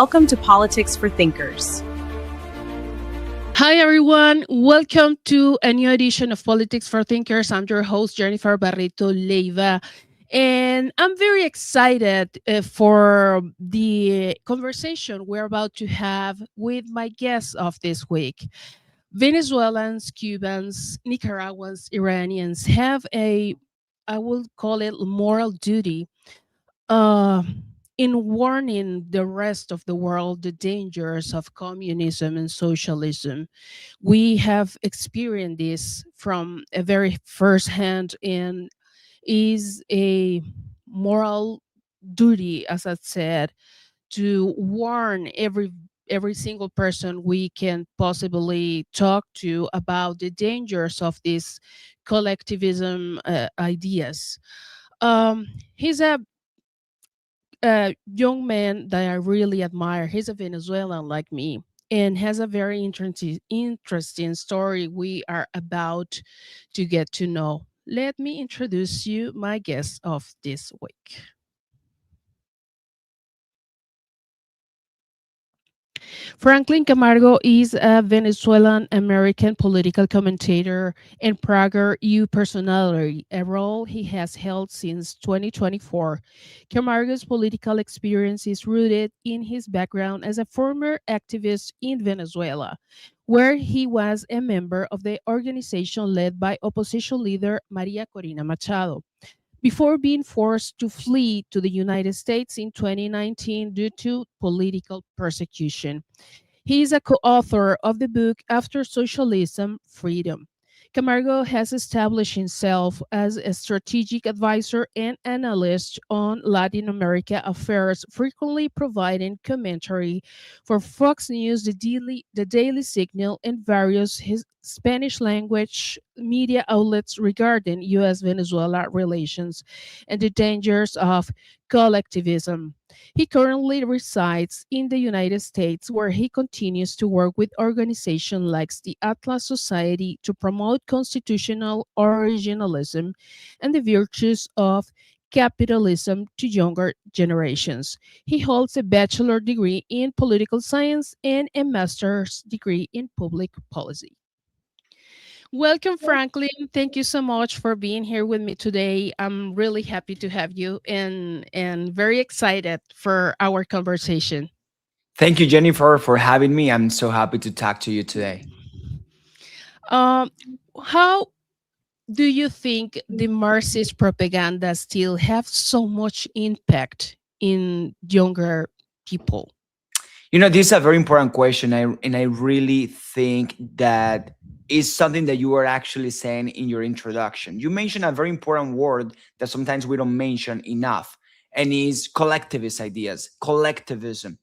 Welcome to Politics for Thinkers. Hi, everyone. Welcome to a new edition of Politics for Thinkers. I'm your host, Jennifer Barreto Leiva. And I'm very excited for the conversation we're about to have with my guests of this week. Venezuelans, Cubans, Nicaraguans, Iranians have I will call it, moral duty uh, in warning the rest of the world the dangers of communism and socialism. We have experienced this from a very first hand and is a moral duty, as I said, to warn every single person we can possibly talk to about the dangers of these collectivism ideas. He's a young man that I really admire. He's a Venezuelan like me and has a very interesting story we are about to get to know. Let me introduce you my guest of this week. Franklin Camargo is a Venezuelan American political commentator and Prager U personality, a role he has held since 2024. Camargo's political experience is rooted in his background as a former activist in Venezuela, where he was a member of the organization led by opposition leader Maria Corina Machado before being forced to flee to the United States in 2019 due to political persecution. He is a co author of the book After Socialism Freedom. Camargo has established himself as a strategic advisor and analyst on Latin America affairs, frequently providing commentary for Fox News, the Daily Signal, and various Spanish language media outlets regarding U.S. Venezuela relations and the dangers of collectivism. He currently resides in the United States, where he continues to work with organizations like the Atlas Society to promote constitutional originalism and the virtues of capitalism to younger generations. He holds a bachelor degree in political science and a master's degree in public policy. Welcome, Franklin. Thank you so much for being here with me today. I'm really happy to have you and very excited for our conversation. Thank you, Jennifer, for having me. I'm so happy to talk to you today. Um, how do you think the Marxist propaganda still have so much impact in younger people? This is a very important question, and I really think that is something that you were actually saying in your introduction. You mentioned a very important word that sometimes we don't mention enough, and is collectivist ideas, collectivism.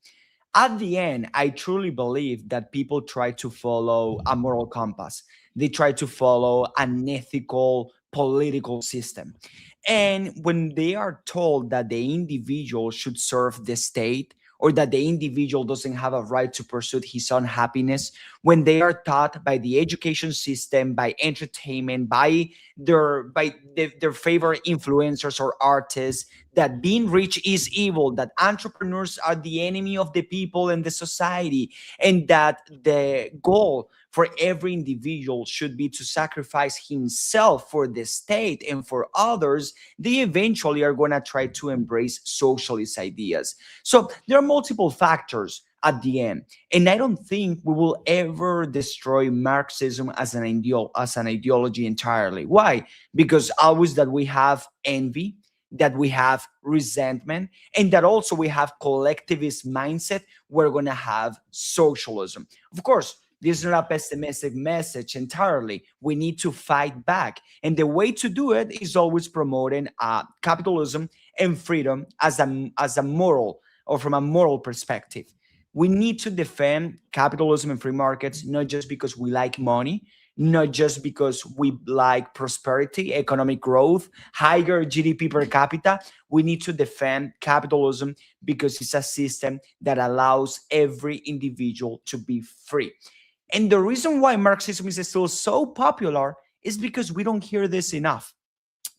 At the end, I truly believe that people try to follow a moral compass. They try to follow an ethical political system. And when they are told that the individual should serve the state, or that the individual doesn't have a right to pursue his own happiness, when they are taught by the education system, by entertainment, by their favorite influencers or artists, that being rich is evil, that entrepreneurs are the enemy of the people and the society, and that the goal for every individual should be to sacrifice himself for the state and for others, they eventually are going to try to embrace socialist ideas. So there are multiple factors at the end, and I don't think we will ever destroy Marxism as an ideology entirely. Why? Because always that we have envy, that we have resentment, and that also we have collectivist mindset, we're going to have socialism. Of course, this is not a pessimistic message entirely. We need to fight back. And the way to do it is always promoting capitalism and freedom as a moral, or from a moral perspective. We need to defend capitalism and free markets, not just because we like money, not just because we like prosperity, economic growth, higher GDP per capita. We need to defend capitalism because it's a system that allows every individual to be free. And the reason why Marxism is still so popular is because we don't hear this enough.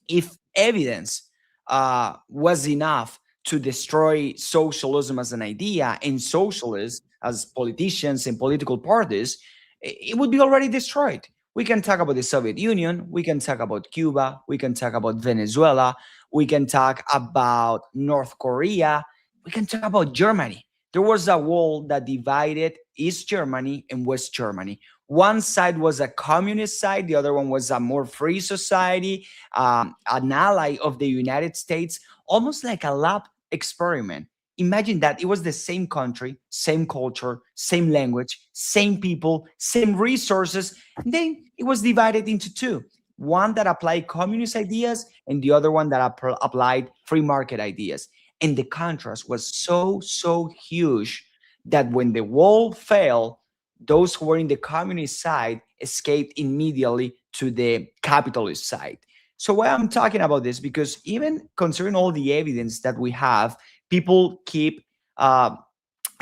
If evidence was enough to destroy socialism as an idea and socialists as politicians and political parties, it would be already destroyed. We can talk about the Soviet Union, we can talk about Cuba, we can talk about Venezuela, we can talk about North Korea, we can talk about Germany. There was a wall that divided East Germany and West Germany. One side was a communist side, the other one was a more free society, an ally of the United States, almost like a lab experiment. Imagine that it was the same country, same culture, same language, same people, same resources. And then it was divided into two, one that applied communist ideas and the other one that applied free market ideas. And the contrast was so huge that when the wall fell, those who were in the communist side escaped immediately to the capitalist side. So why I'm talking about this, because even considering all the evidence that we have, people keep uh,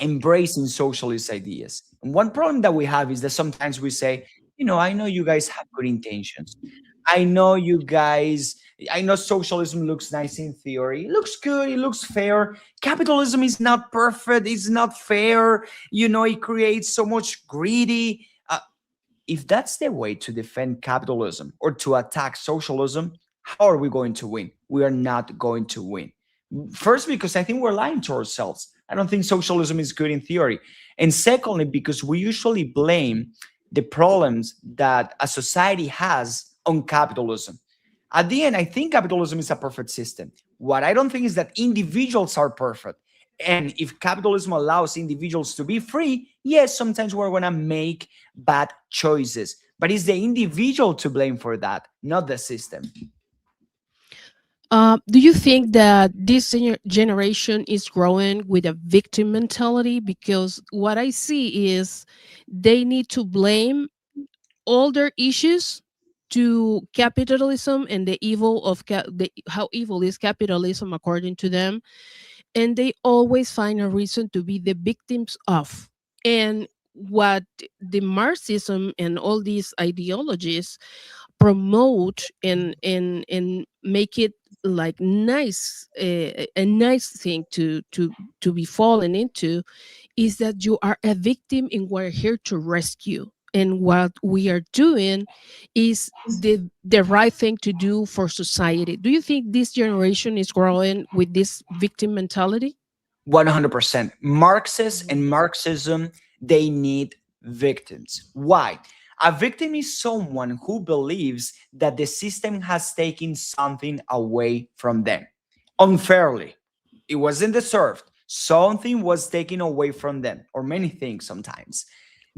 embracing socialist ideas. And one problem that we have is that sometimes we say, I know you guys have good intentions. I know you guys, I know socialism looks nice in theory. It looks good, it looks fair. Capitalism is not perfect, it's not fair. It creates so much greedy. If that's the way to defend capitalism or to attack socialism, how are we going to win? We are not going to win. First, because I think we're lying to ourselves. I don't think socialism is good in theory. And secondly, because we usually blame the problems that a society has on capitalism. At the end, I think capitalism is a perfect system. What I don't think is that individuals are perfect. And if capitalism allows individuals to be free, yes, sometimes we're going to make bad choices. But it's the individual to blame for that, not the system. Do you think that this generation is growing with a victim mentality? Because what I see is they need to blame all their issues to capitalism and the evil of how evil is capitalism according to them, and they always find a reason to be the victims of. And what the Marxism and all these ideologies promote and make it like nice, a nice thing to be fallen into, is that you are a victim and we're here to rescue, and what we are doing is the right thing to do for society. Do you think this generation is growing with this victim mentality? 100%. Marxists and Marxism, they need victims. Why? A victim is someone who believes that the system has taken something away from them unfairly. It wasn't deserved. Something was taken away from them, or many things sometimes.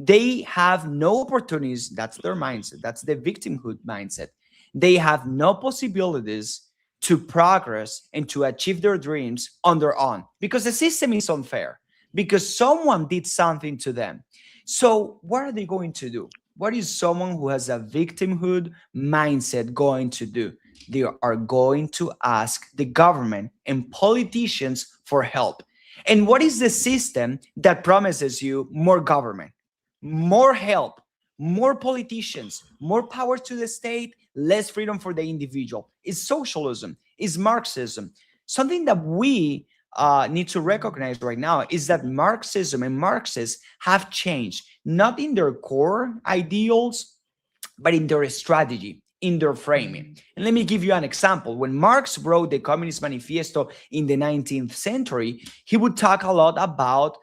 They have no opportunities. That's their mindset. That's the victimhood mindset. They have no possibilities to progress and to achieve their dreams on their own because the system is unfair, because someone did something to them. So, what are they going to do? What is someone who has a victimhood mindset going to do? They are going to ask the government and politicians for help. And what is the system that promises you more government, more help, more politicians, more power to the state, less freedom for the individual? It's socialism, it's Marxism. Something that we need to recognize right now is that Marxism and Marxists have changed, not in their core ideals, but in their strategy, in their framing. And let me give you an example. When Marx wrote the Communist Manifesto in the 19th century, he would talk a lot about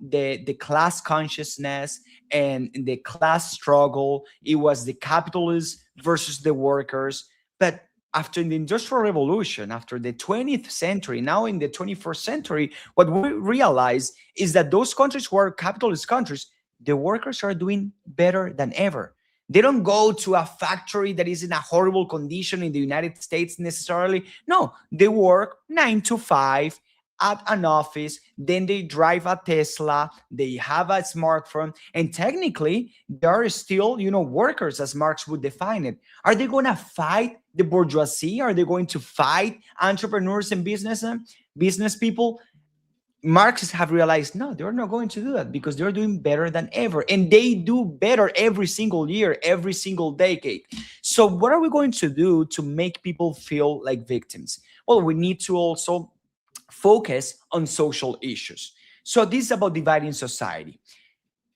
the class consciousness and the class struggle. It was the capitalists versus the workers. But after the Industrial Revolution, after the 20th century, now in the 21st century, what we realize is that those countries who are capitalist countries, the workers are doing better than ever. They don't go to a factory that is in a horrible condition in the United States necessarily. No, they work 9 to 5 at an office, then they drive a Tesla, they have a smartphone, and technically they are still, workers as Marx would define it. Are they going to fight the bourgeoisie? Are they going to fight entrepreneurs and business people? Marxists have realized, no, they're not going to do that because they're doing better than ever. And they do better every single year, every single decade. So what are we going to do to make people feel like victims? Well, we need to also focus on social issues. So this is about dividing society.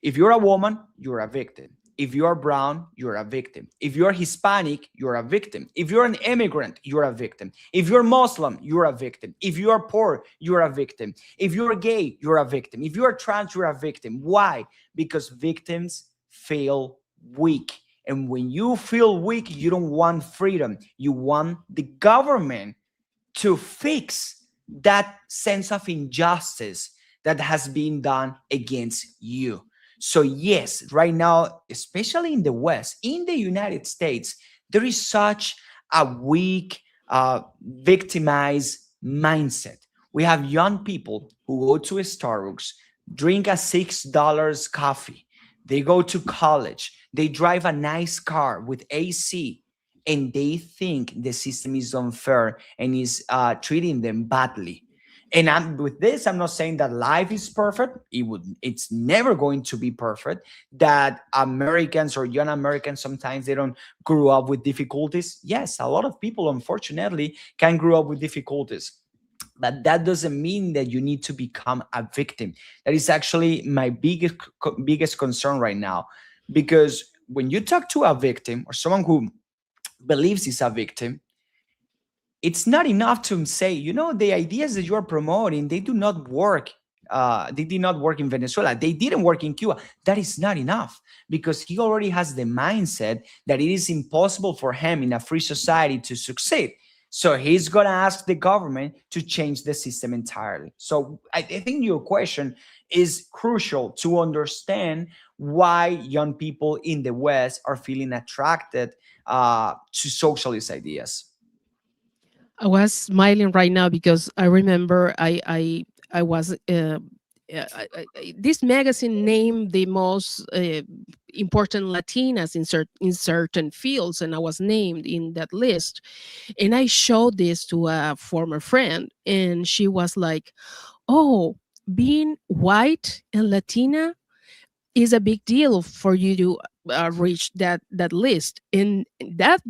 If you're a woman, you're a victim. If you're brown, you're a victim. If you're Hispanic, you're a victim. If you're an immigrant, you're a victim. If you're Muslim, you're a victim. If you're poor, you're a victim. If you're gay, you're a victim. If you're trans, you're a victim. Why? Because victims feel weak. And when you feel weak, you don't want freedom. You want the government to fix that sense of injustice that has been done against you. So, yes, right now, especially in the West, in the United States, there is such a weak, victimized mindset. We have young people who go to a Starbucks, drink a $6 coffee, they go to college, they drive a nice car with AC, and they think the system is unfair and is treating them badly. And with this, I'm not saying that life is perfect. It's never going to be perfect. That Americans or young Americans sometimes they don't grow up with difficulties. Yes, a lot of people, unfortunately, can grow up with difficulties. But that doesn't mean that you need to become a victim. That is actually my biggest concern right now, because when you talk to a victim or someone who believes is a victim, it's not enough to say, the ideas that you are promoting, they do not work. They did not work in Venezuela. They didn't work in Cuba. That is not enough, because he already has the mindset that it is impossible for him in a free society to succeed. So he's going to ask the government to change the system entirely. So I think your question is crucial to understand why young people in the West are feeling attracted to socialist ideas. I was smiling right now because I remember I was this magazine named the most important Latinas in certain fields, and I was named in that list. And I showed this to a former friend, and she was like, "Oh, being white and Latina is a big deal for you to reach that list." In that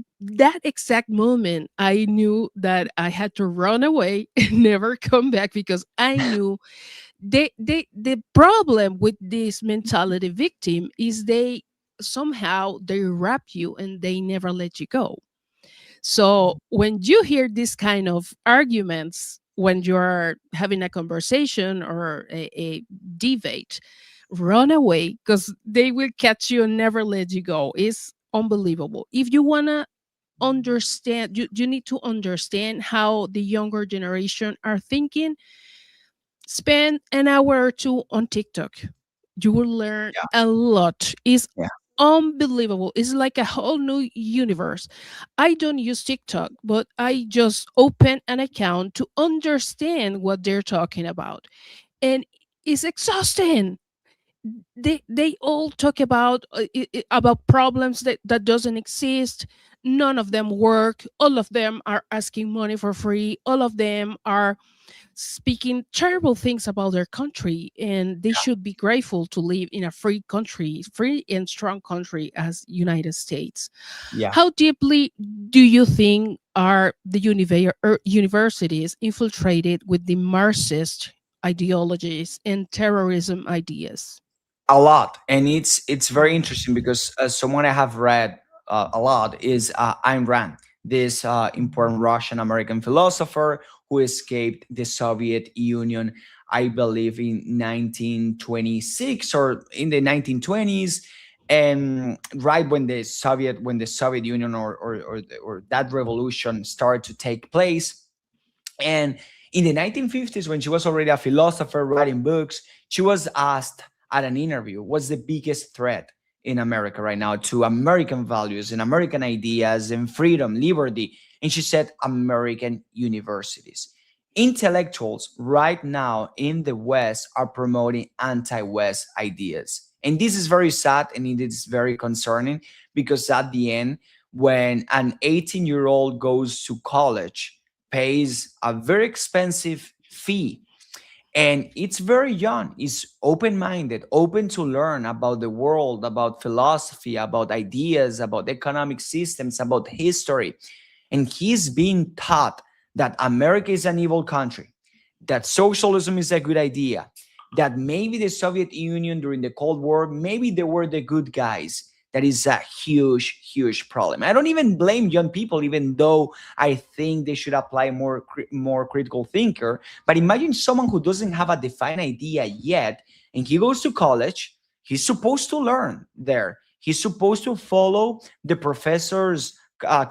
exact moment, I knew that I had to run away and never come back, because I knew the problem with this mentality victim is they somehow they wrap you and they never let you go. So when you hear this kind of arguments, when you're having a conversation or a debate, run away, because they will catch you and never let you go. It's unbelievable. If you want to understand, you need to understand how the younger generation are thinking. Spend an hour or two on TikTok. You will learn Yeah. a lot. It's Yeah. unbelievable. It's like a whole new universe. I don't use TikTok, but I just open an account to understand what they're talking about. And it's exhausting. They all talk about about problems that doesn't exist. None of them work. All of them are asking money for free. All of them are speaking terrible things about their country, and they should be grateful to live in a free country, free and strong country as United States. Yeah. How deeply do you think are the universities infiltrated with the Marxist ideologies and terrorism ideas? A lot, and it's very interesting because someone I have read a lot is Ayn Rand, this important Russian American philosopher who escaped the Soviet Union, I believe in 1926 or in the 1920s. And right when the Soviet Union or that revolution started to take place. And in the 1950s, when she was already a philosopher writing books, she was asked at an interview, what's the biggest threat in America right now to American values and American ideas and freedom, liberty? And she said, American universities. Intellectuals right now in the West are promoting anti-West ideas. And this is very sad and it is very concerning, because at the end, when an 18-year-old goes to college, pays a very expensive fee, and it's very young, is open-minded, open to learn about the world, about philosophy, about ideas, about economic systems, about history, and he's being taught that America is an evil country, that socialism is a good idea, that maybe the Soviet Union during the Cold War, maybe they were the good guys. That is a huge, huge problem. I don't even blame young people, even though I think they should apply more critical thinker. But imagine someone who doesn't have a defined idea yet, and he goes to college. He's supposed to learn there. He's supposed to follow the professor's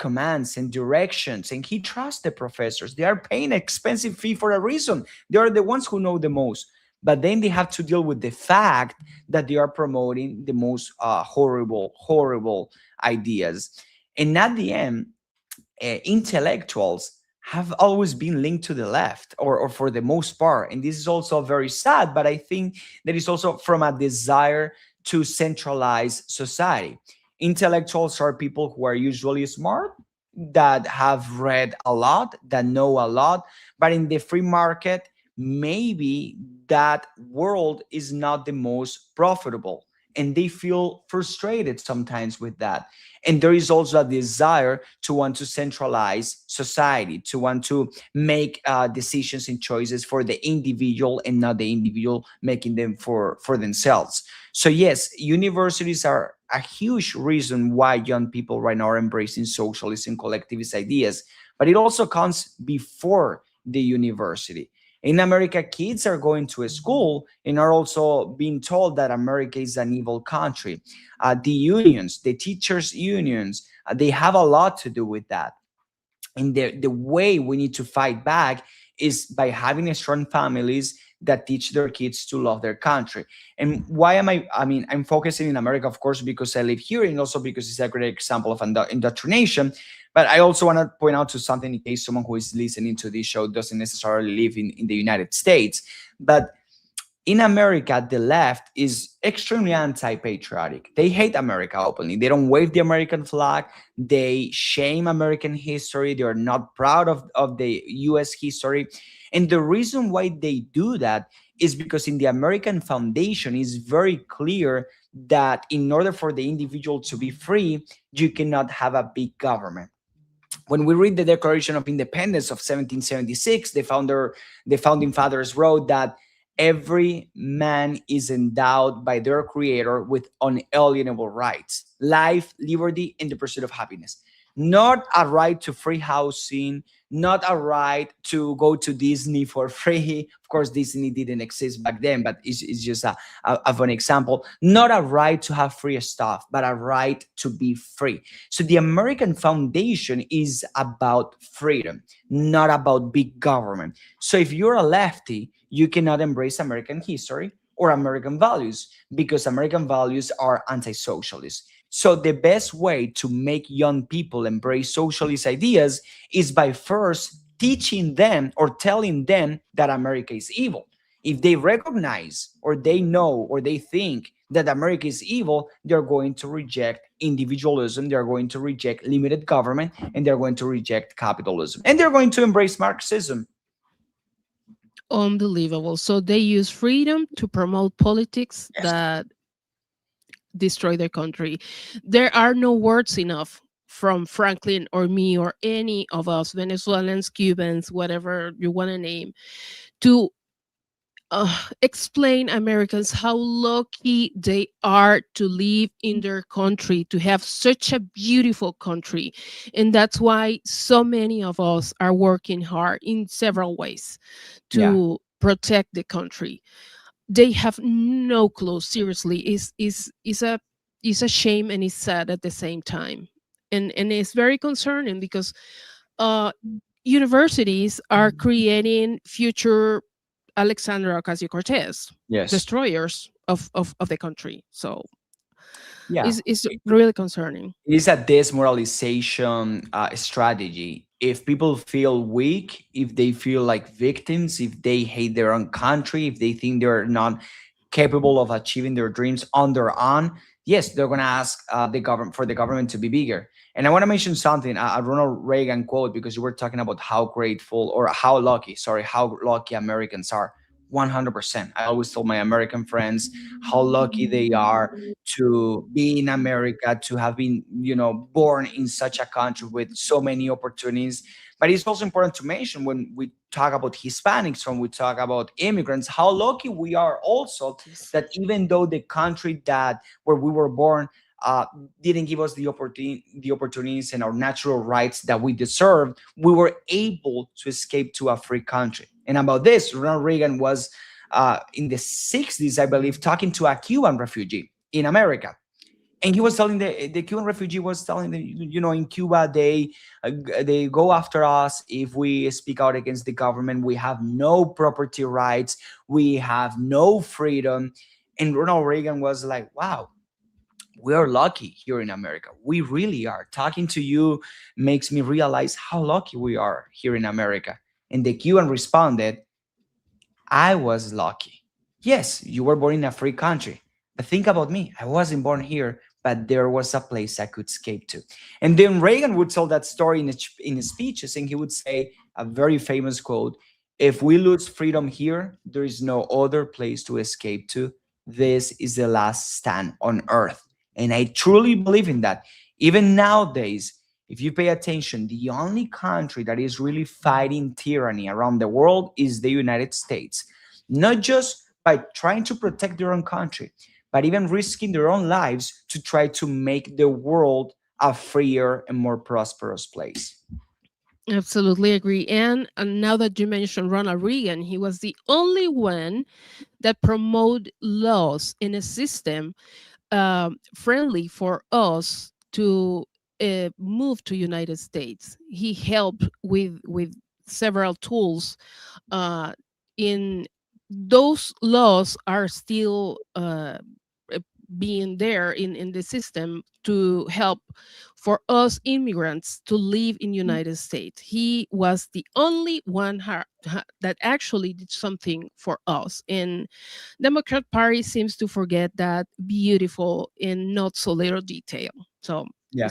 commands and directions, and he trusts the professors. They are paying an expensive fee for a reason. They are the ones who know the most. But then they have to deal with the fact that they are promoting the most horrible, horrible ideas. And at the end, intellectuals have always been linked to the left, or for the most part. And this is also very sad, but I think that is also from a desire to centralize society. Intellectuals are people who are usually smart, that have read a lot, that know a lot, but in the free market, maybe that world is not the most profitable. And they feel frustrated sometimes with that. And there is also a desire to want to centralize society, to want to make decisions and choices for the individual, and not the individual making them for themselves. So yes, universities are a huge reason why young people right now are embracing socialist and collectivist ideas. But it also comes before the university. In America, kids are going to a school and are also being told that America is an evil country. The unions, the teachers' unions, they have a lot to do with that. And the way we need to fight back is by having strong families that teach their kids to love their country. And why am I mean, I'm focusing in America, of course, because I live here, and also because it's a great example of indoctrination. But I also want to point out to something, in case someone who is listening to this show doesn't necessarily live in the United States. But in America, the left is extremely anti-patriotic. They hate America openly. They don't wave the American flag. They shame American history. They are not proud of the US history. And the reason why they do that is because in the American foundation is very clear that in order for the individual to be free, you cannot have a big government. When we read the Declaration of Independence of 1776, the founding fathers wrote that every man is endowed by their creator with unalienable rights, life, liberty, and the pursuit of happiness. Not a right to free housing, not a right to go to Disney for free. Of course, Disney didn't exist back then, but it's just of an example. Not a right to have free stuff, but a right to be free. So the American foundation is about freedom, not about big government. So if you're a lefty, you cannot embrace American history or American values, because American values are anti-socialist. So the best way to make young people embrace socialist ideas is by first teaching them or telling them that America is evil. If they recognize, or they know, or they think that America is evil, they're going to reject individualism, they're going to reject limited government, and they're going to reject capitalism. And they're going to embrace Marxism. Unbelievable. So they use freedom to promote politics Yes. that destroy their country. There are no words enough from Franklin or me or any of us, Venezuelans, Cubans, whatever you want to name, to explain Americans how lucky they are to live in their country, to have such a beautiful country. And that's why so many of us are working hard in several ways Yeah. to protect the country. They have no clue. Seriously, is a shame, and it's sad at the same time. And it's very concerning because uh universities are creating future Alexandra Ocasio-Cortez, Yes. destroyers of the country. So Yeah. it's really concerning. It is a desmoralization strategy. If people feel weak, if they feel like victims, if they hate their own country, if they think they're not capable of achieving their dreams on their own, yes, they're going to ask the government for the government to be bigger. And I want to mention something, a Ronald Reagan quote, because you were talking about how grateful, or how lucky, sorry, how lucky Americans are. 100%. I always tell my American friends how lucky they are to be in America, to have been, born in such a country with so many opportunities. But it's also important to mention when we talk about Hispanics, when we talk about immigrants, how lucky we are also Yes. that even though the country that where we were born uh, didn't give us the opportunities and our natural rights that we deserved, we were able to escape to a free country. And about this, Ronald Reagan was in the 60s, I believe, talking to a Cuban refugee in America. And he was telling the Cuban refugee was telling them, in Cuba they go after us if we speak out against the government. We have no property rights, we have no freedom. And Ronald Reagan was like, wow, we are lucky here in America. We really are. Talking to you makes me realize how lucky we are here in America. And the Cuban responded, I was lucky. Yes, you were born in a free country. But think about me. I wasn't born here, but there was a place I could escape to. And then Reagan would tell that story in his speeches, and he would say a very famous quote: if we lose freedom here, there is no other place to escape to. This is the last stand on earth. And I truly believe in that. Even nowadays, if you pay attention, the only country that is really fighting tyranny around the world is the United States. Not just by trying to protect their own country, but even risking their own lives to try to make the world a freer and more prosperous place. Absolutely agree. And now that you mentioned Ronald Reagan, he was the only one that promote laws in a system friendly for us to move to United States. He helped with several tools. Uh, in those laws are still uh, being there in the system to help for us immigrants to live in United States. He was the only one that actually did something for us. And Democrat Party seems to forget that beautiful and not so little detail. So Yeah.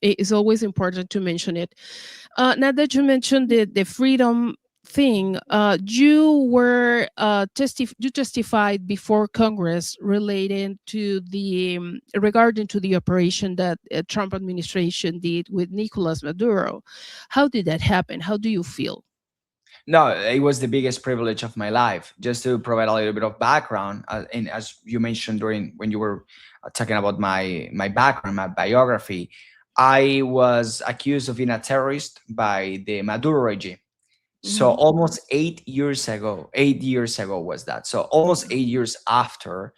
it's always important to mention it. Now that you mentioned the freedom thing, you testified before Congress related to the regarding to the operation that Trump administration did with Nicolas Maduro. How did that happen? How do you feel? No, it was the biggest privilege of my life. Just to provide a little bit of background, and as you mentioned during when you were talking about my background, my biography, I was accused of being a terrorist by the Maduro regime. So Hmm. almost 8 years ago, 8 years ago was that. So almost 8 years after,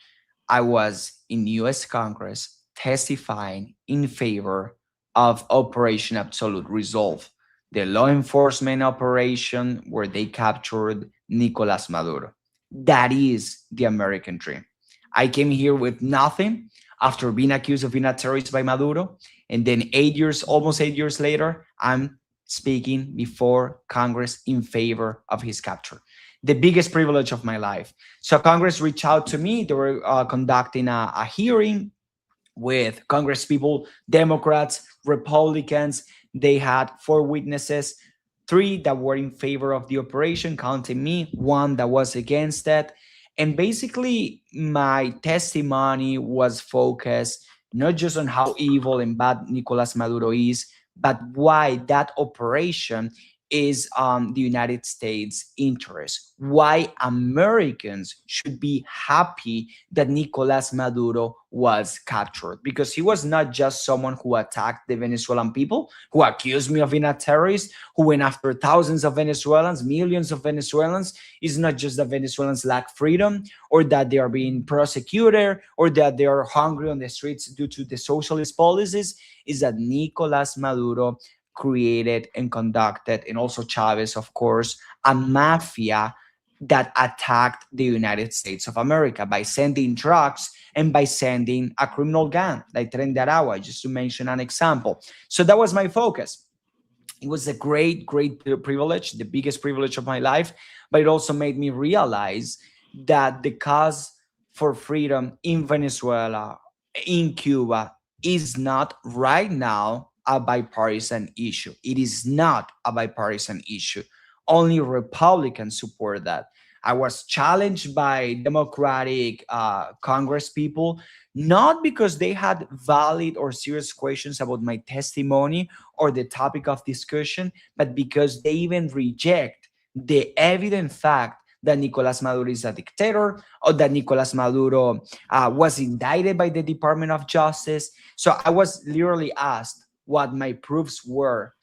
I was in US Congress testifying in favor of Operation Absolute Resolve, the law enforcement operation where they captured Nicolas Maduro. That is the American dream. I came here with nothing after being accused of being a terrorist by Maduro. And then 8 years, almost 8 years later, I'm speaking before Congress in favor of his capture. The biggest privilege of my life. So Congress reached out to me. They were conducting a hearing with Congress people, Democrats, Republicans. They had four witnesses, three that were in favor of the operation, counting me, one that was against it. And basically, my testimony was focused not just on how evil and bad Nicolas Maduro is, but why that operation is the United States' interest. Why Americans should be happy that Nicolas Maduro was captured. Because he was not just someone who attacked the Venezuelan people, who accused me of being a terrorist, who went after thousands of Venezuelans, millions of Venezuelans. It's not just that Venezuelans lack freedom or that they are being prosecuted or that they are hungry on the streets due to the socialist policies. Is that Nicolas Maduro created and conducted, and also Chavez, of course, a mafia that attacked the United States of America by sending drugs and by sending a criminal gang like Tren de Aragua, just to mention an example. So that was my focus. It was a great, great privilege, the biggest privilege of my life, but it also made me realize that the cause for freedom in Venezuela, in Cuba, is not right now a bipartisan issue. It is not a bipartisan issue. Only Republicans support that. I was challenged by Democratic Congress people, not because they had valid or serious questions about my testimony or the topic of discussion, but because they even reject the evident fact that Nicolas Maduro is a dictator, or that Nicolas Maduro was indicted by the Department of Justice. So I was literally asked what my proofs were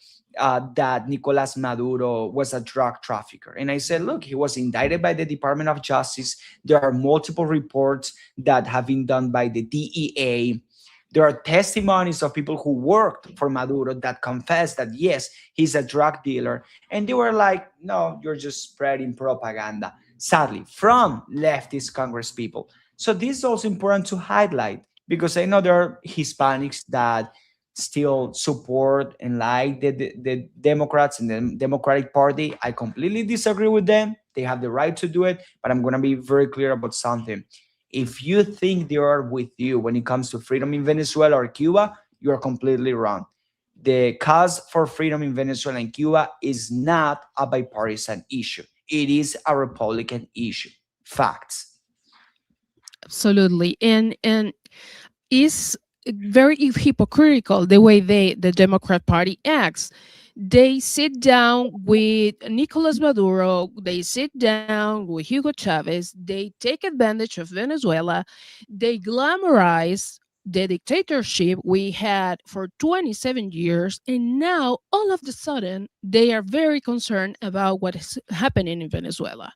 that Nicolas Maduro was a drug trafficker. And I said, look, he was indicted by the Department of Justice. There are multiple reports that have been done by the DEA. There are testimonies of people who worked for Maduro that confess that, yes, he's a drug dealer. And they were like, no, you're just spreading propaganda, sadly, from leftist Congress people. So this is also important to highlight because I know there are Hispanics that still support and like the Democrats and the Democratic Party. I completely disagree with them. They have the right to do it, but I'm going to be very clear about something. If you think they are with you when it comes to freedom in Venezuela or Cuba, you're completely wrong. The cause for freedom in Venezuela and Cuba is not a bipartisan issue. It is a Republican issue. Facts. Absolutely. And is very hypocritical the way the Democrat Party acts. They sit down with Nicolas Maduro, they sit down with Hugo Chavez, they take advantage of Venezuela, they glamorize the dictatorship we had for 27 years, and now all of a sudden they are very concerned about what is happening in Venezuela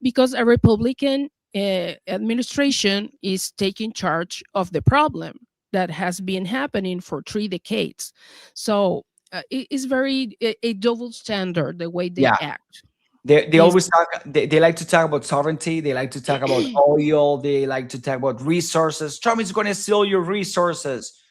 because a Republican administration is taking charge of the problem that has been happening for 3 decades. So it is very a double standard the way they Yeah. act. They Is always talk, they like to talk about sovereignty. They like to talk about oil. They like to talk about resources. Trump is going to steal your resources.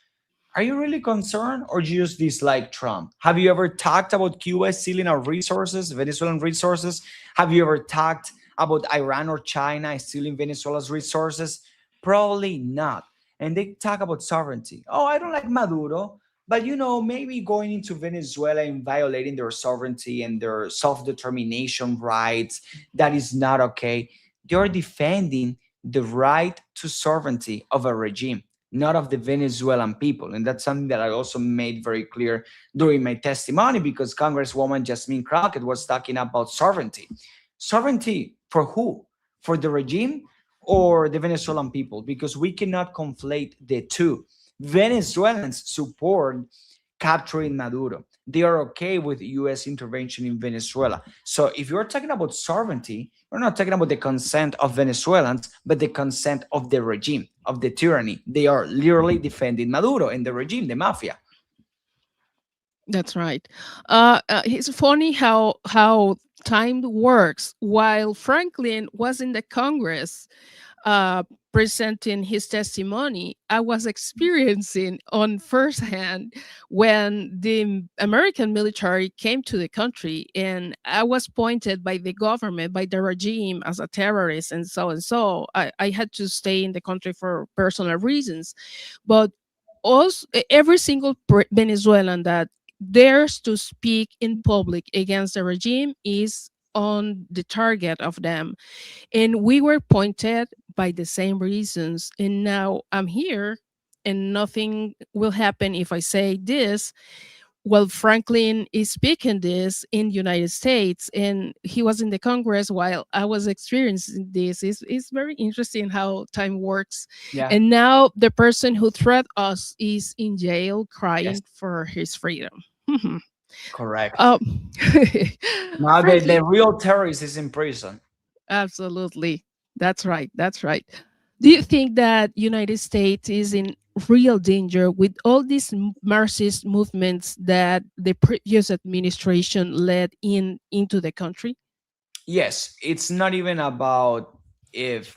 Are you really concerned or do you just dislike Trump? Have you ever talked about Cuba stealing our resources, Venezuelan resources? Have you ever talked about Iran or China stealing Venezuela's resources? Probably not. And they talk about sovereignty. Oh, I don't like Maduro, but maybe going into Venezuela and violating their sovereignty and their self-determination rights, that is not okay. They're defending the right to sovereignty of a regime, not of the Venezuelan people. And that's something that I also made very clear during my testimony because Congresswoman Jasmine Crockett was talking about sovereignty. Sovereignty for who? For the regime or the Venezuelan people? Because we cannot conflate the two. Venezuelans support capturing Maduro. They are okay with US intervention in Venezuela. So if you're talking about sovereignty, we're not talking about the consent of Venezuelans, but the consent of the regime, of the tyranny. They are literally defending Maduro and the regime, the mafia. That's right. It's funny how time works. While Franklin was in the Congress, uh, presenting his testimony, I was experiencing on firsthand when the American military came to the country, and I was pointed by the government, by the regime, as a terrorist, and so and so. I had to stay in the country for personal reasons, but also every single Venezuelan that dares to speak in public against the regime is on the target of them, and we were pointed by the same reasons. And now I'm here, and nothing will happen if I say this. Well, Franklin is speaking this in United States, and he was in the Congress while I was experiencing this. It's very interesting how time works. Yeah. And now the person who threat us is in jail Yes. crying for his freedom. Correct. um, Now the Franklin, real terrorist is in prison. absolutely. That's right. That's right. Do you think that United States is in real danger with all these Marxist movements that the previous administration led into the country? Yes, it's not even about if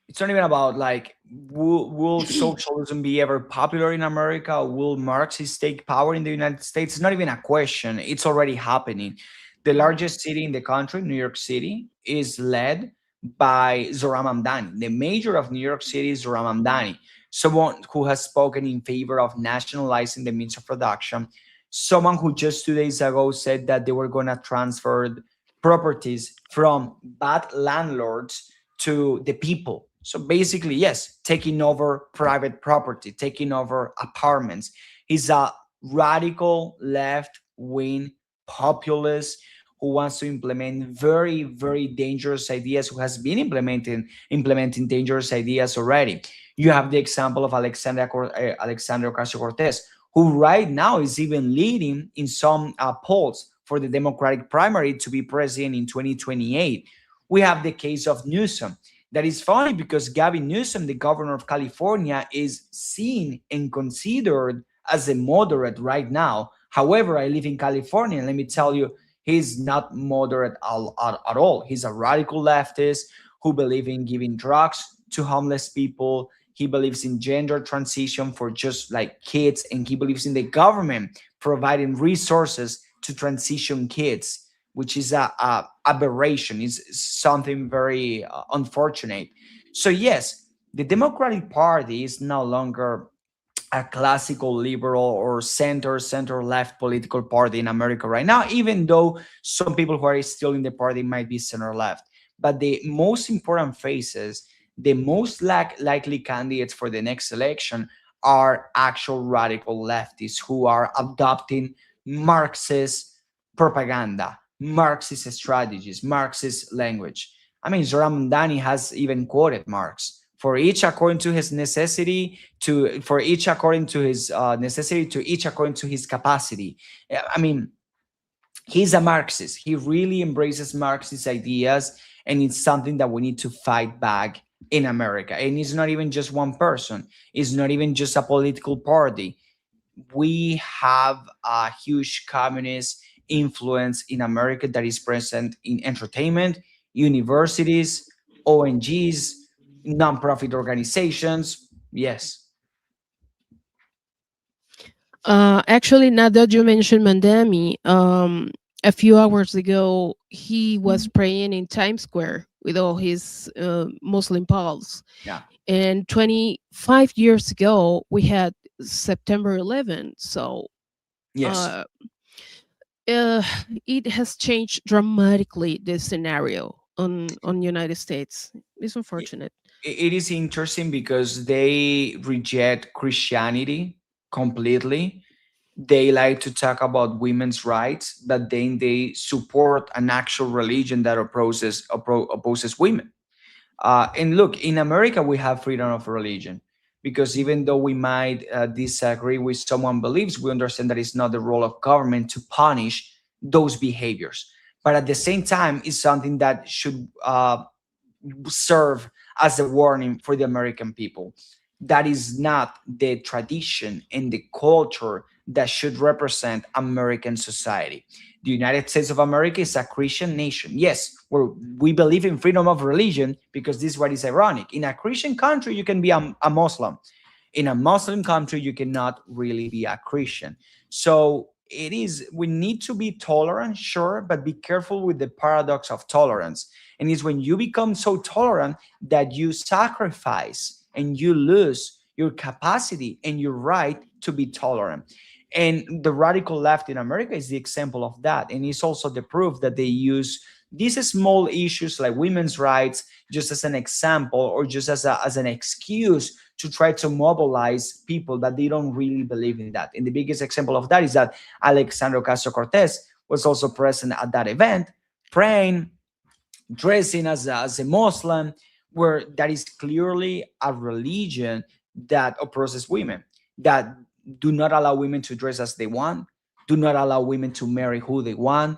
it's not even about like will socialism be ever popular in America? Will Marxists take power in the United States? It's not even a question. It's already happening. The Mm. largest city in the country, New York City, is led by Zohran Mamdani. The mayor of New York City is Zohran Mamdani, someone who has spoken in favor of nationalizing the means of production, someone who just 2 days ago said that they were going to transfer properties from bad landlords to the people. So basically, yes, taking over private property, taking over apartments. He's a radical left wing populist who wants to implement very, very dangerous ideas, who has been implementing dangerous ideas already. You have the example of Alexandria Ocasio-Cortez, who right now is even leading in some polls for the Democratic primary to be president in 2028. We have the case of Newsom. That is funny because Gavin Newsom, the governor of California, is seen and considered as a moderate right now. However, I live in California, and let me tell you, he's not moderate at all. He's a radical leftist who believes in giving drugs to homeless people. He believes in gender transition for just like kids, and he believes in the government providing resources to transition kids, which is a aberration. Is something very unfortunate. So yes, the Democratic Party is no longer a classical liberal or center left political party in America right now, even though some people who are still in the party might be center left. But the most important faces, the most likely candidates for the next election are actual radical leftists who are adopting Marxist propaganda, Marxist strategies, Marxist language. I mean, Zoran Mamdani has even quoted Marx. For each according to his necessity, to for each according to his necessity, to each according to his capacity. I mean, he's a Marxist. He really embraces Marxist ideas, and it's something that we need to fight back in America. And it's not even just one person. It's not even just a political party. We have a huge communist influence in America that is present in entertainment, universities, ONGs, nonprofit organizations. Yes. Actually, now that you mentioned Mandami, a few hours ago, he was praying in Times Square with all his Muslim pals. Yeah. And 25 years ago, we had September 11th. So Yes. uh, uh, it has changed dramatically the scenario on United States. It's unfortunate. It is interesting because they reject Christianity completely. They like to talk about women's rights, but then they support an actual religion that opposes women. And look, in America, we have freedom of religion because even though we might disagree with someone believes, we understand that it's not the role of government to punish those behaviors. But at the same time, it's something that should serve as a warning for the American people. That is not the tradition and the culture that should represent American society. The United States of America is a Christian nation. Yes, where we believe in freedom of religion because this is what is ironic. In a Christian country, you can be a Muslim. In a Muslim country, you cannot really be a Christian. So it is, we need to be tolerant, sure, but be careful with the paradox of tolerance. And it's when you become so tolerant that you sacrifice and you lose your capacity and your right to be tolerant. And the radical left in America is the example of that. And it's also the proof that they use these small issues like women's rights just as an example or just as an excuse to try to mobilize people that they don't really believe in that. And the biggest example of that is that Alexandria Ocasio-Cortez was also present at that event, praying, dressing as a Muslim, where that is clearly a religion that oppresses women, that do not allow women to dress as they want, do not allow women to marry who they want.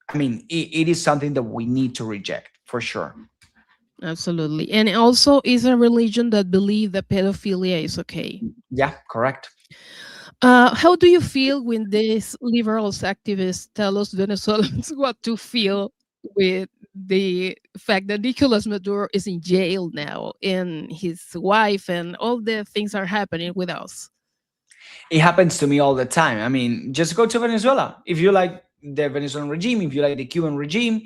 I mean, it is something that we need to reject for sure. Absolutely. And also is a religion that believe that pedophilia is okay. Yeah, correct. How do you feel when these liberals activists tell us Venezuelans what to feel with the fact that Nicolas Maduro is in jail now and his wife and all the things are happening with us? It happens to me all the time. I mean, just go to Venezuela. If you like the Venezuelan regime, if you like the Cuban regime,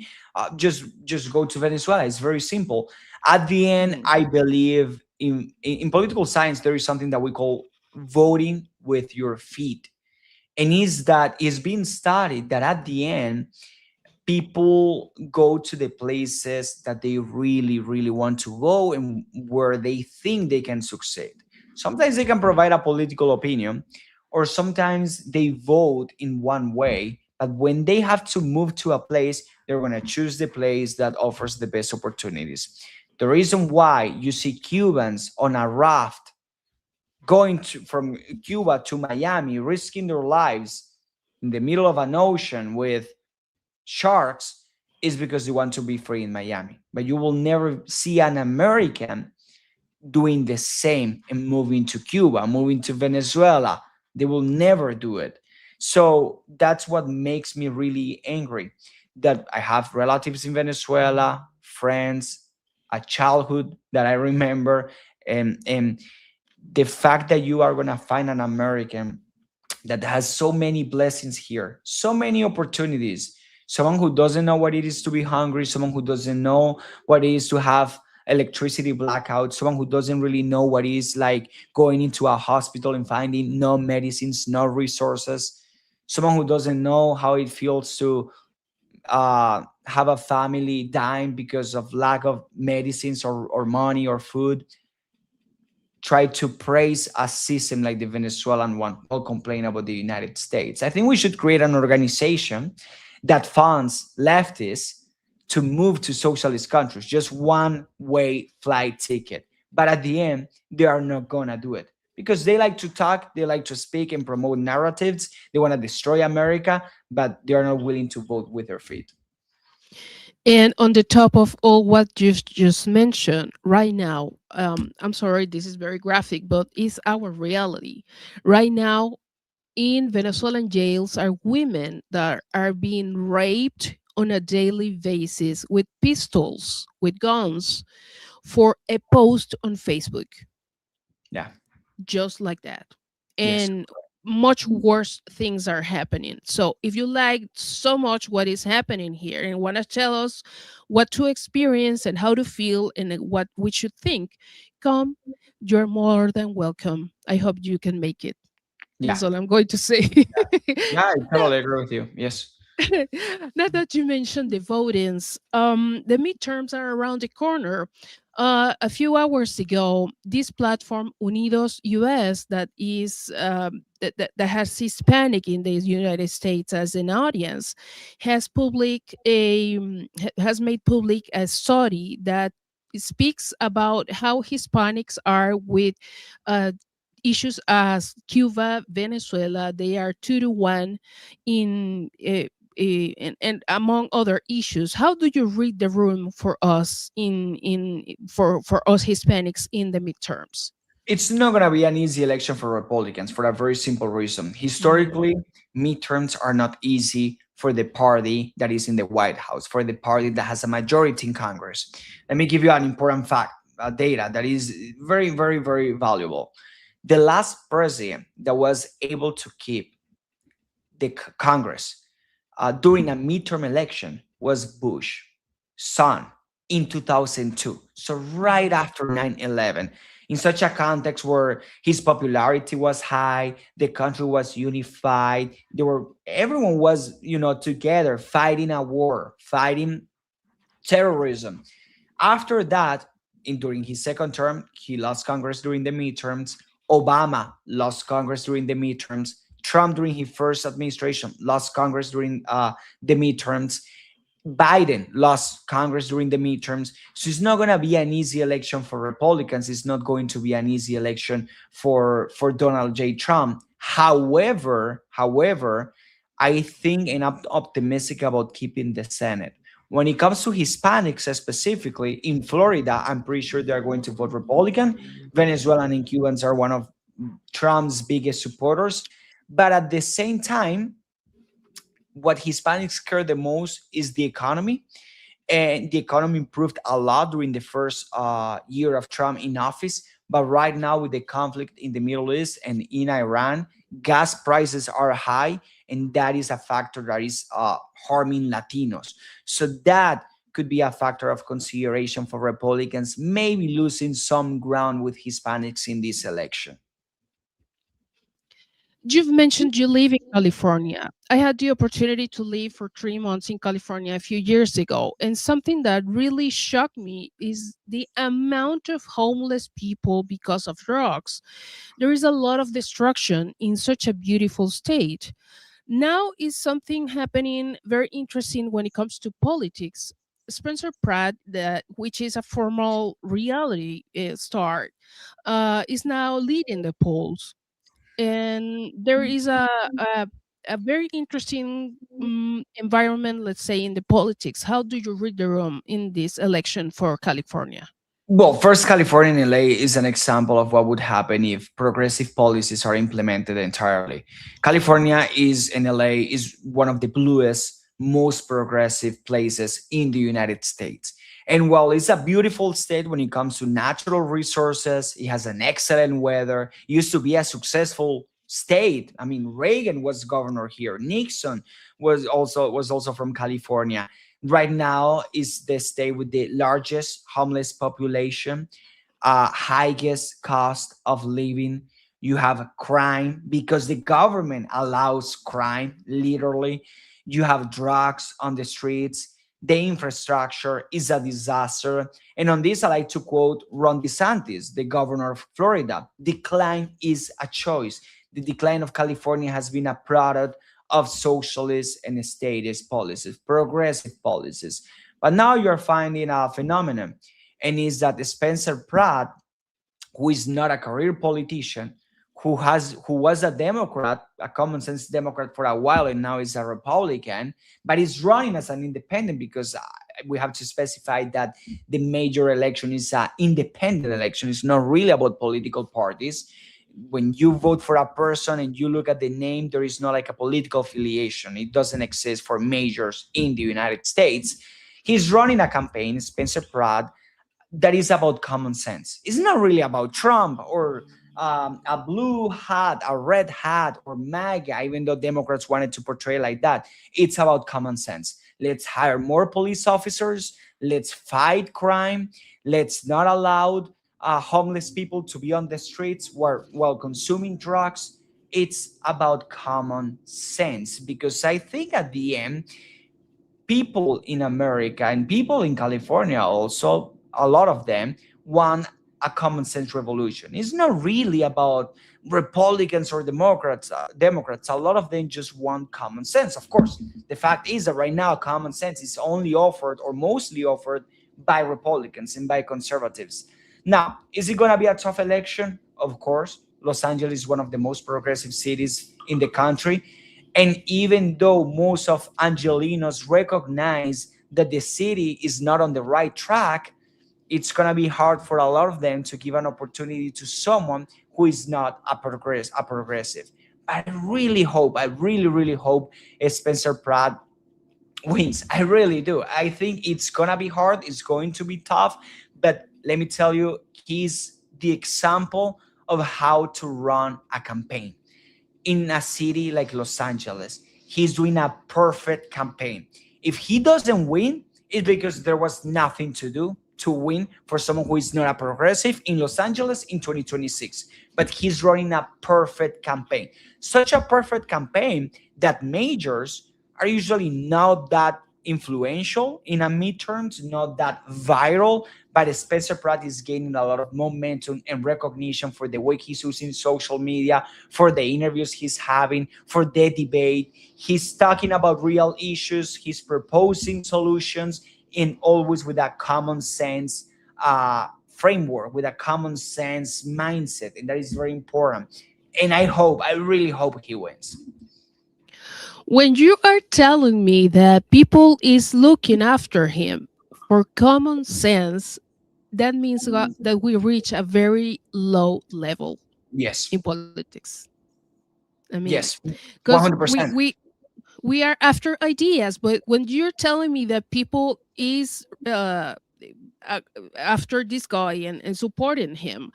just go to Venezuela. It's very simple. At the end, Mm. I believe in political science there is something that we call voting with your feet, and is that is being studied that at the end people go to the places that they really, really want to go and where they think they can succeed. Sometimes they can provide a political opinion, or sometimes they vote in one way, but when they have to move to a place, they're going to choose the place that offers the best opportunities. The reason why you see Cubans on a raft going from Cuba to Miami, risking their lives in the middle of an ocean with sharks, is because they want to be free in Miami. But you will never see an American doing the same and moving to Cuba, moving to Venezuela. They will never do it. So that's what makes me really angry, that I have relatives in Venezuela, friends, a childhood that I remember, and the fact that you are going to find an American that has so many blessings here, so many opportunities. Someone who doesn't know what it is to be hungry, someone who doesn't know what it is to have electricity blackout, someone who doesn't really know what it is like going into a hospital and finding no medicines, no resources, someone who doesn't know how it feels to have a family dying because of lack of medicines or money or food, try to praise a system like the Venezuelan one or complain about the United States. I think we should create an organization that funds leftists to move to socialist countries, just one way flight ticket. But at the end, they are not going to do it because they like to talk, they like to speak and promote narratives. They want to destroy America, but they are not willing to vote with their feet. And on the top of all what you've just mentioned, right now, I'm sorry, this is very graphic, but it's our reality. Right now, in Venezuelan jails are women that are being raped on a daily basis with pistols, with guns, for a post on Facebook, Yeah. just like that. Yes. And much worse things are happening. So if you like so much what is happening here and want to tell us what to experience and how to feel and what we should think, come, you're more than welcome. I hope you can make it. Yeah. That's all I'm going to say. Yeah, I totally agree with you. Yes. Now that you mentioned the votings, the midterms are around the corner. A few hours ago, this platform Unidos US, that is that has Hispanic in the United States as an audience, has made public a study that speaks about how Hispanics are with uh, issues as Cuba, Venezuela. They are 2 to 1 in and among other issues. How do you read the room for us for us Hispanics in the midterms? It's not going to be an easy election for Republicans for a very simple reason. Mm. Historically, midterms are not easy for the party that is in the White House, for the party that has a majority in Congress. Let me give you an important fact, data that is very, very, very valuable. The last president that was able to keep the Congress during a midterm election was Bush, son, in 2002. So right after 9/11, in such a context where his popularity was high, the country was unified, everyone was, together fighting a war, fighting terrorism. After that, during his second term, he lost Congress during the midterms. Obama lost Congress during the midterms. Trump, during his first administration, lost Congress during the midterms. Biden lost Congress during the midterms. So it's not going to be an easy election for Republicans. It's not going to be an easy election for Donald J. Trump. However, I think and I'm optimistic about keeping the Senate. When it comes to Hispanics specifically in Florida, I'm pretty sure they're going to vote Republican. Venezuelan and Cubans are one of Trump's biggest supporters. But at the same time, what Hispanics care the most is the economy. And the economy improved a lot during the first year of Trump in office. But right now, with the conflict in the Middle East and in Iran, gas prices are high, and that is a factor that is harming Latinos. So that could be a factor of consideration for Republicans, maybe losing some ground with Hispanics in this election. You've mentioned you live in California. I had the opportunity to live for 3 months in California a few years ago, and something that really shocked me is the amount of homeless people because of drugs. There is a lot of destruction in such a beautiful state. Now is something happening very interesting when it comes to politics. Spencer Pratt, which is a formal reality star, is now leading the polls, and there is a very interesting environment, let's say, in the politics. How do you read the room in this election for California? Well, first, California and LA is an example of what would happen if progressive policies are implemented entirely. California is and LA is one of the bluest, most progressive places in the United States. And while it's a beautiful state when it comes to natural resources, it has an excellent weather. It used to be a successful state. I mean, Reagan was governor here. Nixon was also from California. Right now is the state with the largest homeless population, highest cost of living. You have crime because the government allows crime, literally. You have drugs on the streets. The infrastructure is a disaster. And on this, I like to quote Ron DeSantis, the governor of Florida: decline is a choice. The decline of California has been a product of socialist and statist policies, progressive policies. But now you're finding a phenomenon, and is that Spencer Pratt, who is not a career politician, who was a Democrat, a common sense Democrat for a while, and now is a Republican, but is running as an independent because we have to specify that the major election is an independent election. It's not really about political parties. When you vote for a person and you look at the name, there is not like a political affiliation. It doesn't exist for majors in the United States. He's running a campaign, Spencer Pratt, that is about common sense. It's not really about Trump or a blue hat, a red hat, or MAGA, even though Democrats wanted to portray it like that. It's about common sense. Let's hire more police officers. Let's fight crime. Let's not allow homeless people to be on the streets while consuming drugs. It's about common sense because I think at the end, people in America and people in California also, a lot of them want a common sense revolution. It's not really about Republicans or Democrats. Democrats, a lot of them just want common sense. Of course, the fact is that right now common sense is only offered or mostly offered by Republicans and by conservatives. Now, is it going to be a tough election? Of course. Los Angeles is one of the most progressive cities in the country. And even though most of Angelinos recognize that the city is not on the right track, it's going to be hard for a lot of them to give an opportunity to someone who is not a progressive. I really hope, I really, really hope Spencer Pratt wins. I really do. I think it's going to be hard. It's going to be tough. But let me tell you, he's the example of how to run a campaign in a city like Los Angeles. He's doing a perfect campaign. If he doesn't win, it's because there was nothing to do to win for someone who is not a progressive in Los Angeles in 2026. But he's running a perfect campaign. Such a perfect campaign that majors are usually not that influential in a midterms, not that viral, but Spencer Pratt is gaining a lot of momentum and recognition for the way he's using social media, for the interviews he's having, for the debate. He's talking about real issues, he's proposing solutions, and always with a common sense framework, with a common sense mindset. And that is very important. And I really hope he wins. When you are telling me that people is looking after him for common sense, that means that we reach a very low level Yes. in politics. I mean, Yes. because 100%. we are after ideas, but when you're telling me that people is uh, after this guy and supporting him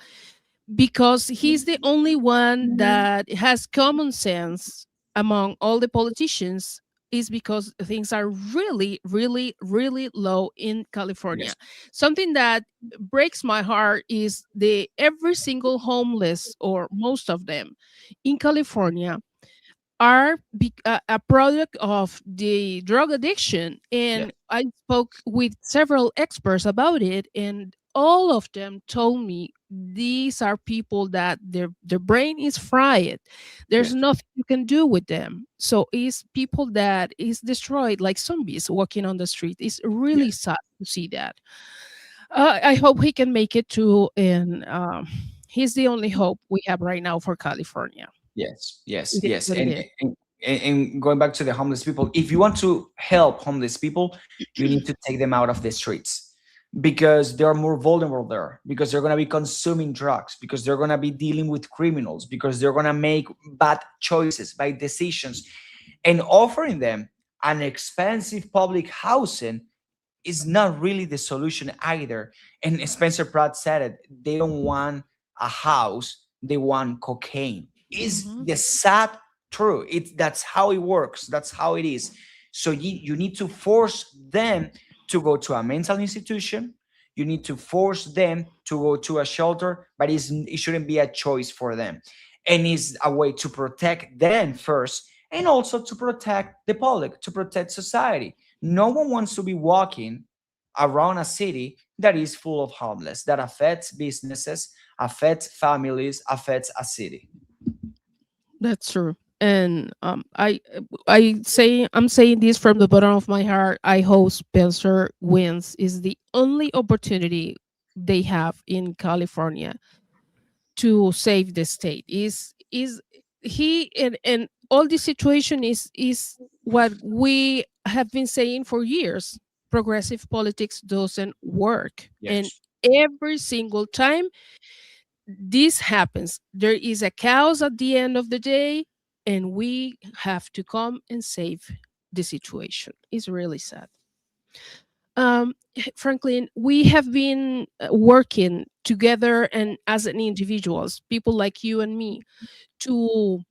because he's the only one that has common sense among all the politicians, is because things are really, really, really low in California. Yes. Something that breaks my heart is the every single homeless, or most of them in California, are a product of the drug addiction. Yes. And I spoke with several experts about it, and all of them told me these are people that their brain is fried. There's Yes. nothing you can do with them. So it's people that is destroyed like zombies walking on the street. It's really Yes. sad to see that. I hope he can make it too, and he's the only hope we have right now for California. Yes, yes, It is yes. what it is. And going back to the homeless people, if you want to help homeless people, you need to take them out of the streets because they're more vulnerable there, because they're going to be consuming drugs, because they're going to be dealing with criminals, because they're going to make bad choices, bad decisions. And offering them an expensive public housing is not really the solution either. And Spencer Pratt said it, they don't want a house, they want cocaine. Is Mhm. the sad truth. That's how it works. That's how it is. So you need to force them to go to a mental institution. You need to force them to go to a shelter, but it shouldn't be a choice for them. And it's a way to protect them first, and also to protect the public, to protect society. No one wants to be walking around a city that is full of homeless, that affects businesses, affects families, affects a city. That's true. And I'm saying this from the bottom of my heart. I hope Spencer wins. Is the only opportunity they have in California to save the state. Is he, and all this situation is what we have been saying for years. Progressive politics doesn't work, and Yes. every single time this happens, there is a chaos at the end of the day, and we have to come and save the situation. It's really sad. Franklin, we have been working together and as an individuals, people like you and me, to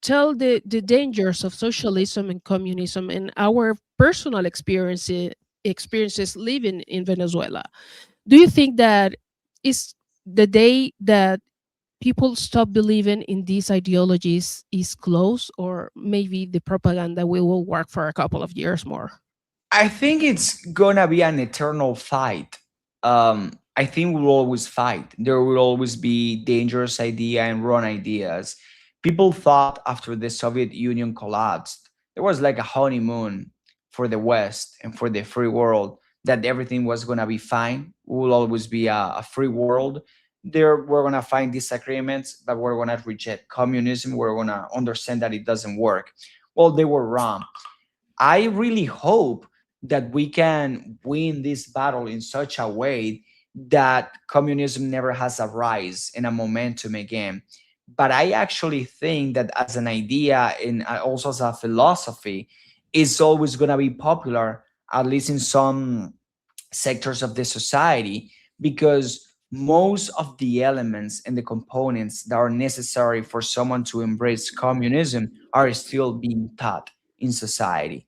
tell the dangers of socialism and communism and our personal experiences living in Venezuela. Do you think that is the day that people stop believing in these ideologies is close, or maybe the propaganda will work for a couple of years more? I think it's gonna be an eternal fight. I think we'll always fight. There will always be dangerous idea and wrong ideas. People thought after the Soviet Union collapsed, there was like a honeymoon for the West and for the free world, that everything was gonna be fine. We will always be a free world. There, we're gonna find disagreements, but we're gonna reject communism. We're gonna understand that it doesn't work. Well, they were wrong. I really hope that we can win this battle in such a way that communism never has a rise and a momentum again. But I actually think that as an idea and also as a philosophy, it's always going to be popular, at least in some sectors of the society, because most of the elements and the components that are necessary for someone to embrace communism are still being taught in society.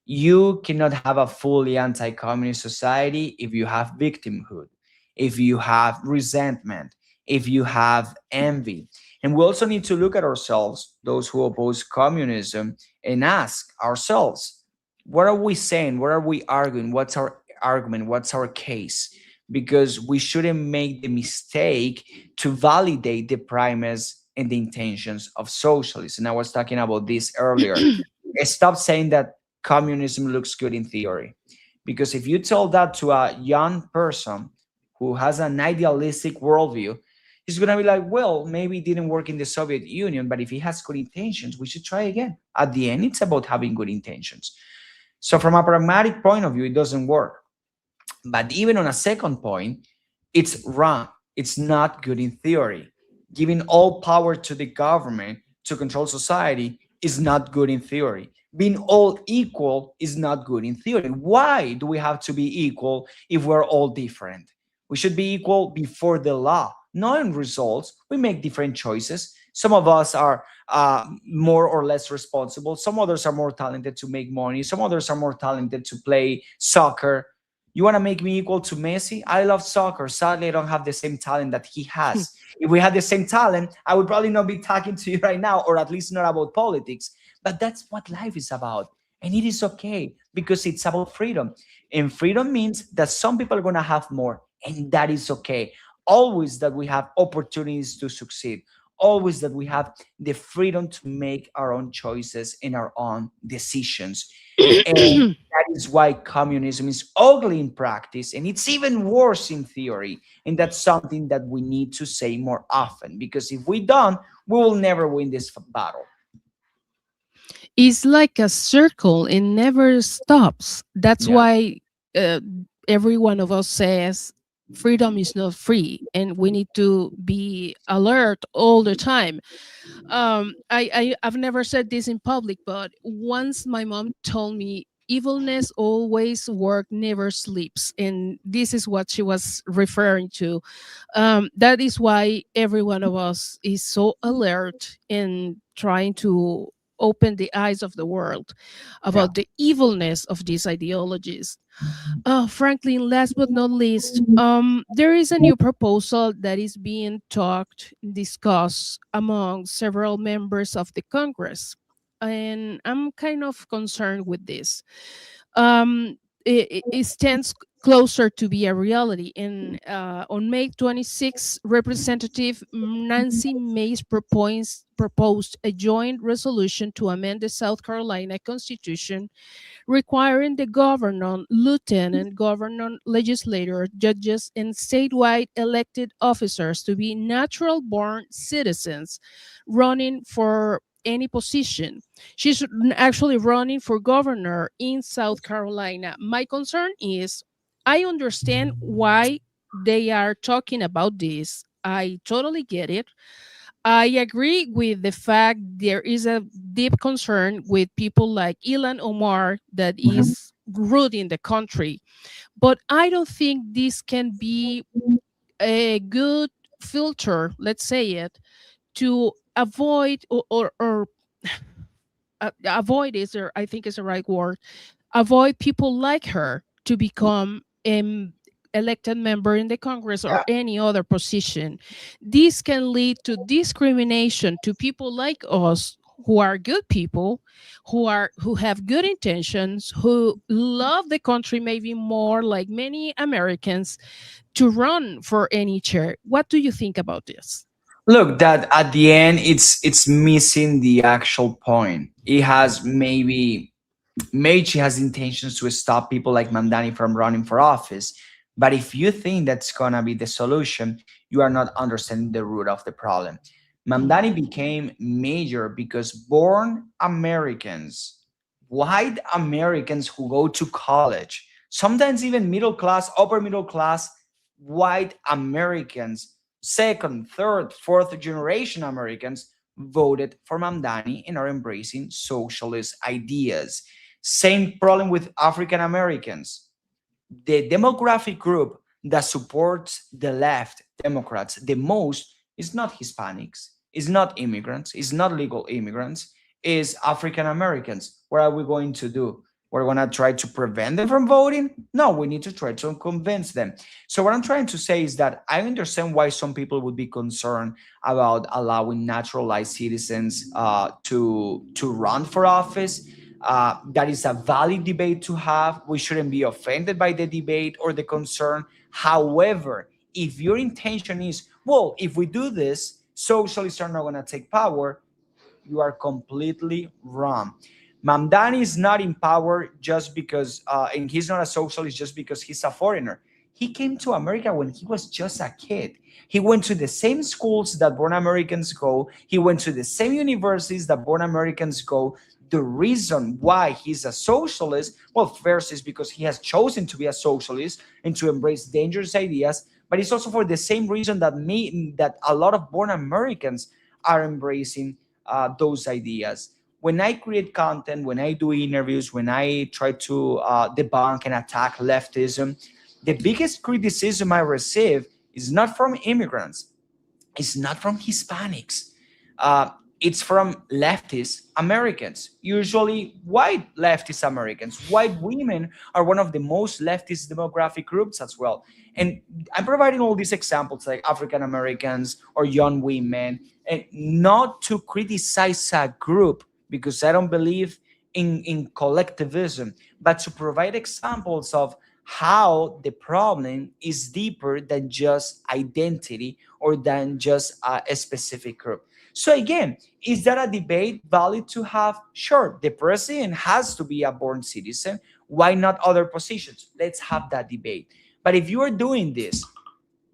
You cannot have a fully anti-communist society if you have victimhood, if you have resentment, if you have envy. And we also need to look at ourselves, those who oppose communism, and ask ourselves, what are we saying? What are we arguing? What's our argument? What's our case? Because we shouldn't make the mistake to validate the premise and the intentions of socialism. And I was talking about this earlier. Stop saying that communism looks good in theory. Because if you tell that to a young person who has an idealistic worldview, he's going to be like, well, maybe it didn't work in the Soviet Union, but if he has good intentions, we should try again. At the end, it's about having good intentions. So, from a pragmatic point of view, it doesn't work. But even on a second point, it's wrong. It's not good in theory. Giving all power to the government to control society is not good in theory. Being all equal is not good in theory. Why do we have to be equal if we're all different? We should be equal before the law, knowing results, we make different choices. Some of us are more or less responsible. Some others are more talented to make money. Some others are more talented to play soccer. You want to make me equal to Messi? I love soccer. Sadly, I don't have the same talent that he has. If we had the same talent, I would probably not be talking to you right now, or at least not about politics. But that's what life is about. And it is okay because it's about freedom. And freedom means that some people are going to have more, and that is okay. Always that we have opportunities to succeed. Always that we have the freedom to make our own choices and our own decisions. And that is why communism is ugly in practice and it's even worse in theory. And that's something that we need to say more often because if we don't, we will never win this battle. It's like a circle, it never stops. That's Yeah. why uh, every one of us says freedom is not free, and we need to be alert all the time. I've never said this in public, but once my mom told me evilness always work, never sleeps, and this is what she was referring to. That is why every one of us is so alert in trying to open the eyes of the world Yeah. about the evilness of these ideologies. Franklin, last but not least, there is a new proposal that is being talked, discussed among several members of the Congress. And I'm kind of concerned with this. It stands closer to be a reality. And on May 26, Representative Nancy Mace proposed a joint resolution to amend the South Carolina Constitution requiring the governor, lieutenant governor, legislator, judges, and statewide elected officers to be natural born citizens running for any position. She's actually running for governor in South Carolina. My concern is I understand why they are talking about this. I totally get it. I agree with the fact there is a deep concern with people like Ilan Omar that Mhm. is rooting the country. But I don't think this can be a good filter, let's say it, to avoid or avoid is there, I think is the right word, avoid people like her to become elected member in the Congress or Yeah. any other position. This can lead to discrimination to people like us who are good people, who have good intentions, who love the country maybe more like many Americans to run for any chair. What do you think about this? Look, that at the end, it's missing the actual point. It has maybe she has intentions to stop people like Mamdani from running for office. But if you think that's gonna be the solution, you are not understanding the root of the problem. Mamdani became major because born Americans, white Americans who go to college, sometimes even middle class, upper middle class, white Americans, second, third, fourth generation Americans voted for Mamdani and are embracing socialist ideas. Same problem with African Americans. The demographic group that supports the left Democrats the most is not Hispanics, is not immigrants, is not legal immigrants, is African Americans. What are we going to do? We're going to try to prevent them from voting? No, we need to try to convince them. So, what I'm trying to say is that I understand why some people would be concerned about allowing naturalized citizens to run for office. That is a valid debate to have. We shouldn't be offended by the debate or the concern. However, if your intention is, well, if we do this, socialists are not going to take power, you are completely wrong. Mamdani is not in power just because, and he's not a socialist just because he's a foreigner. He came to America when he was just a kid. He went to the same schools that born Americans go. He went to the same universities that born Americans go. The reason why he's a socialist, well, first is because he has chosen to be a socialist and to embrace dangerous ideas, but it's also for the same reason that a lot of born Americans are embracing those ideas. When I create content, when I do interviews, when I try to debunk and attack leftism, the biggest criticism I receive is not from immigrants. It's not from Hispanics. Uh, it's from leftist Americans, usually white leftist Americans. White women are one of the most leftist demographic groups as well. And I'm providing all these examples like African Americans or young women, and not to criticize a group because I don't believe in collectivism, but to provide examples of how the problem is deeper than just identity or than just a specific group. So again, is that a debate valid to have? Sure, the president has to be a born citizen. Why not other positions? Let's have that debate. But if you are doing this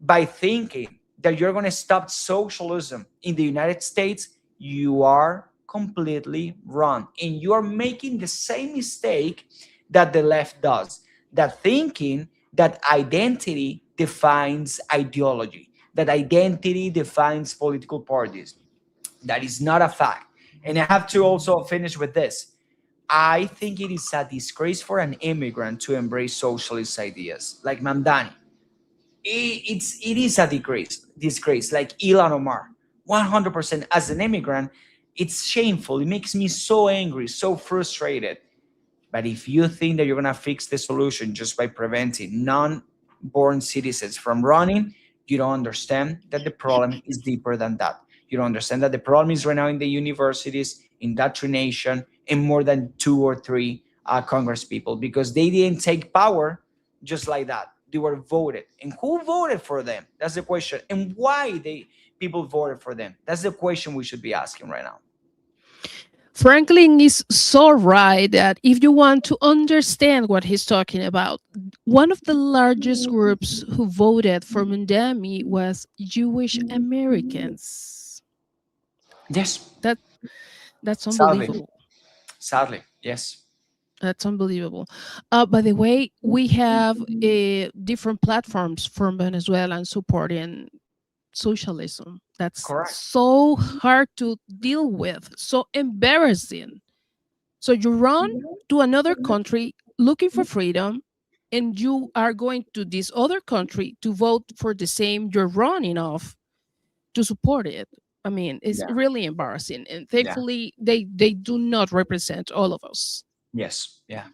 by thinking that you're going to stop socialism in the United States, you are completely wrong. And you are making the same mistake that the left does, that thinking that identity defines ideology, that identity defines political parties. That is not a fact. And I have to also finish with this. I think it is a disgrace for an immigrant to embrace socialist ideas like Mamdani. It is a disgrace like Ilan Omar. 100% as an immigrant, it's shameful. It makes me so angry, so frustrated. But if you think that you're going to fix the solution just by preventing non-born citizens from running, you don't understand that the problem is deeper than that. You don't understand that the problem is right now in the universities, indoctrination, and more than 2 or 3 Congress people, because they didn't take power just like that. They were voted. And who voted for them? That's the question. And why people voted for them? That's the question we should be asking right now. Franklin is so right that if you want to understand what he's talking about, one of the largest groups who voted for Mamdani was Jewish Americans. Yes. That's unbelievable. Sadly, yes. That's unbelievable. By the way, we have different platforms from Venezuela and supporting socialism. That's Correct. so hard to deal with, so embarrassing. So you run to another country looking for freedom, and you are going to this other country to vote for the same you're running off to support it. I mean, it's really embarrassing. And thankfully, they do not represent all of us. Yes. Yeah.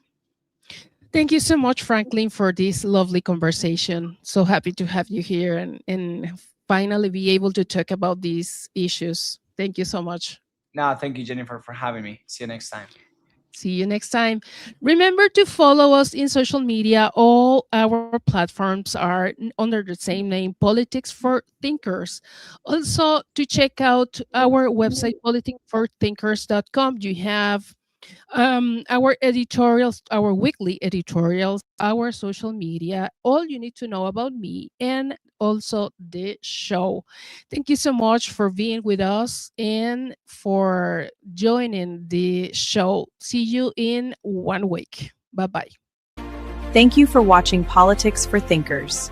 Thank you so much, Franklin, for this lovely conversation. So happy to have you here and finally be able to talk about these issues. Thank you so much. No, thank you, Jennifer, for having me. See you next time. See you next time. Remember to follow us in social media. All our platforms are under the same name, Politics for Thinkers. Also, to check out our website, politicsforthinkers.com, you have our editorials, our weekly editorials, our social media, all you need to know about me, and also the show. Thank you so much for being with us and for joining the show. See you in 1 week. Bye bye. Thank you for watching Politics for Thinkers.